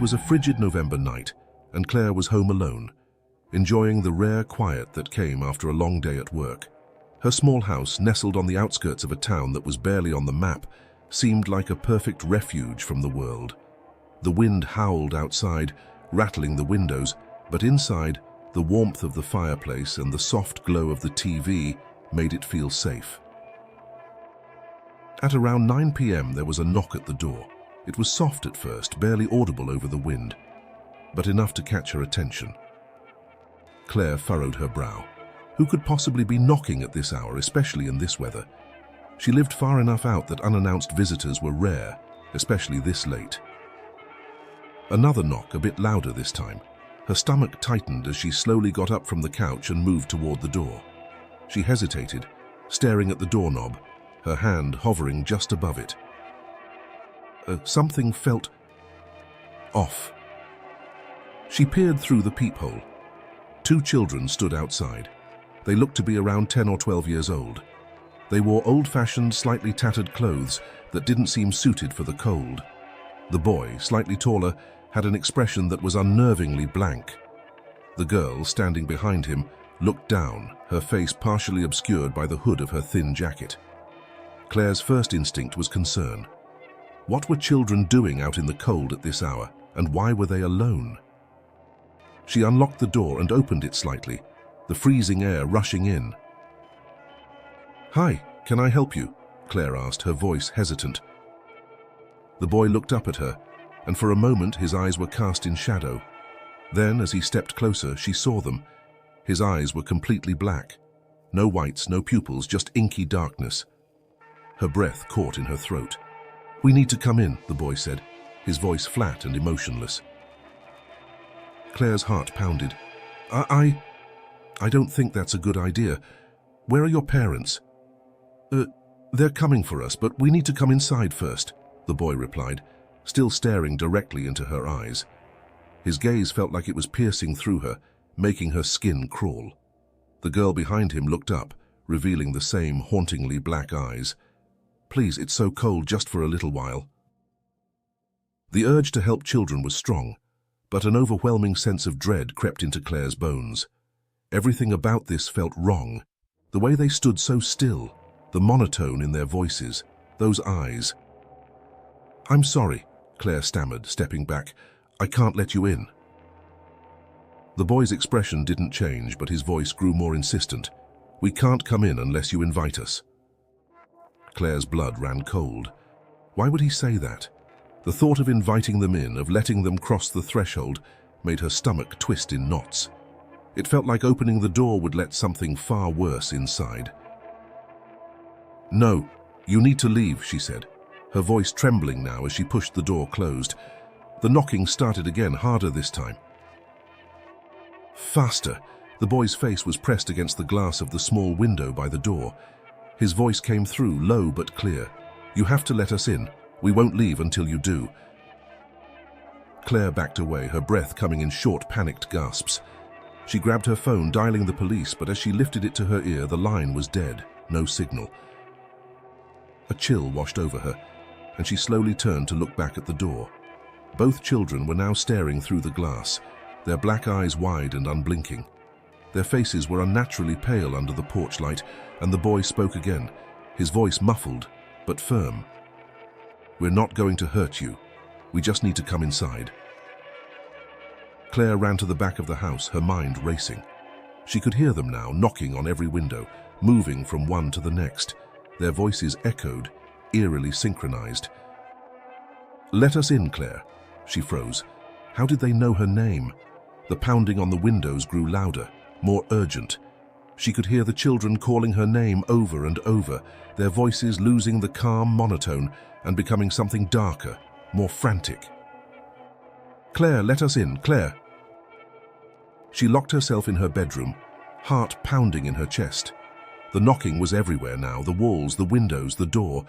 was a frigid November night, and Claire was home alone, enjoying the rare quiet that came after a long day at work. Her small house, nestled on the outskirts of a town that was barely on the map, seemed like a perfect refuge from the world. The wind howled outside, rattling the windows, but inside, the warmth of the fireplace and the soft glow of the TV made it feel safe. At around 9 p.m. there was a knock at the door. It was soft at first, barely audible over the wind, but enough to catch her attention. Claire furrowed her brow. Who could possibly be knocking at this hour, especially in this weather? She lived far enough out that unannounced visitors were rare, especially this late. Another knock, a bit louder this time. Her stomach tightened as she slowly got up from the couch and moved toward the door. She hesitated, staring at the doorknob, her hand hovering just above it. Something felt off. She peered through the peephole. 2 children stood outside. They looked to be around 10 or 12 years old. They wore old-fashioned, slightly tattered clothes that didn't seem suited for the cold. The boy, slightly taller, had an expression that was unnervingly blank. The girl, standing behind him, looked down, her face partially obscured by the hood of her thin jacket. Claire's first instinct was concern. What were children doing out in the cold at this hour, and why were they alone? She unlocked the door and opened it slightly, the freezing air rushing in. "Hi, can I help you?" Claire asked, her voice hesitant. The boy looked up at her, and for a moment his eyes were cast in shadow. Then, as he stepped closer, she saw them. His eyes were completely black. No whites, no pupils, just inky darkness. Her breath caught in her throat. "We need to come in," the boy said, his voice flat and emotionless. Claire's heart pounded. I don't think that's a good idea. Where are your parents?" They're coming for us, but we need to come inside first," the boy replied, still staring directly into her eyes. His gaze felt like it was piercing through her, making her skin crawl. The girl behind him looked up, revealing the same hauntingly black eyes. "Please, it's so cold, just for a little while." The urge to help children was strong, but an overwhelming sense of dread crept into Claire's bones. Everything about this felt wrong. The way they stood so still, the monotone in their voices, those eyes. "I'm sorry," Claire stammered, stepping back. "I can't let you in." The boy's expression didn't change, but his voice grew more insistent. "We can't come in unless you invite us." Claire's blood ran cold. Why would he say that? The thought of inviting them in, of letting them cross the threshold, made her stomach twist in knots. It felt like opening the door would let something far worse inside. "No, you need to leave," she said, her voice trembling now as she pushed the door closed. The knocking started again, harder this time. Faster. The boy's face was pressed against the glass of the small window by the door. His voice came through, low but clear. "You have to let us in. We won't leave until you do." Claire backed away, her breath coming in short, panicked gasps. She grabbed her phone, dialing the police, but as she lifted it to her ear, the line was dead, no signal. A chill washed over her, and she slowly turned to look back at the door. Both children were now staring through the glass, their black eyes wide and unblinking. Their faces were unnaturally pale under the porch light, and the boy spoke again, his voice muffled, but firm. "We're not going to hurt you. We just need to come inside." Claire ran to the back of the house, her mind racing. She could hear them now, knocking on every window, moving from one to the next. Their voices echoed, eerily synchronized. "Let us in, Claire." She froze. How did they know her name? The pounding on the windows grew louder, more urgent. She could hear the children calling her name over and over, their voices losing the calm monotone and becoming something darker, more frantic. "Claire, let us in, Claire." She locked herself in her bedroom, heart pounding in her chest. The knocking was everywhere now, the walls, the windows, the door.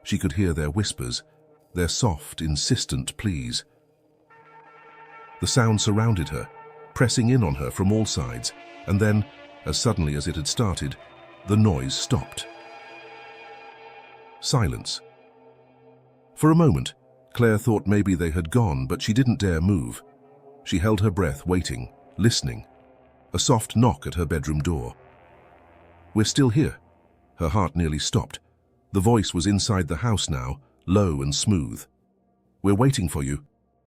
She could hear their whispers, their soft, insistent pleas. The sound surrounded her, pressing in on her from all sides, and then, as suddenly as it had started, the noise stopped. Silence. For a moment, Claire thought maybe they had gone, but she didn't dare move. She held her breath, waiting, listening. A soft knock at her bedroom door. "We're still here." Her heart nearly stopped. The voice was inside the house now, low and smooth. "We're waiting for you."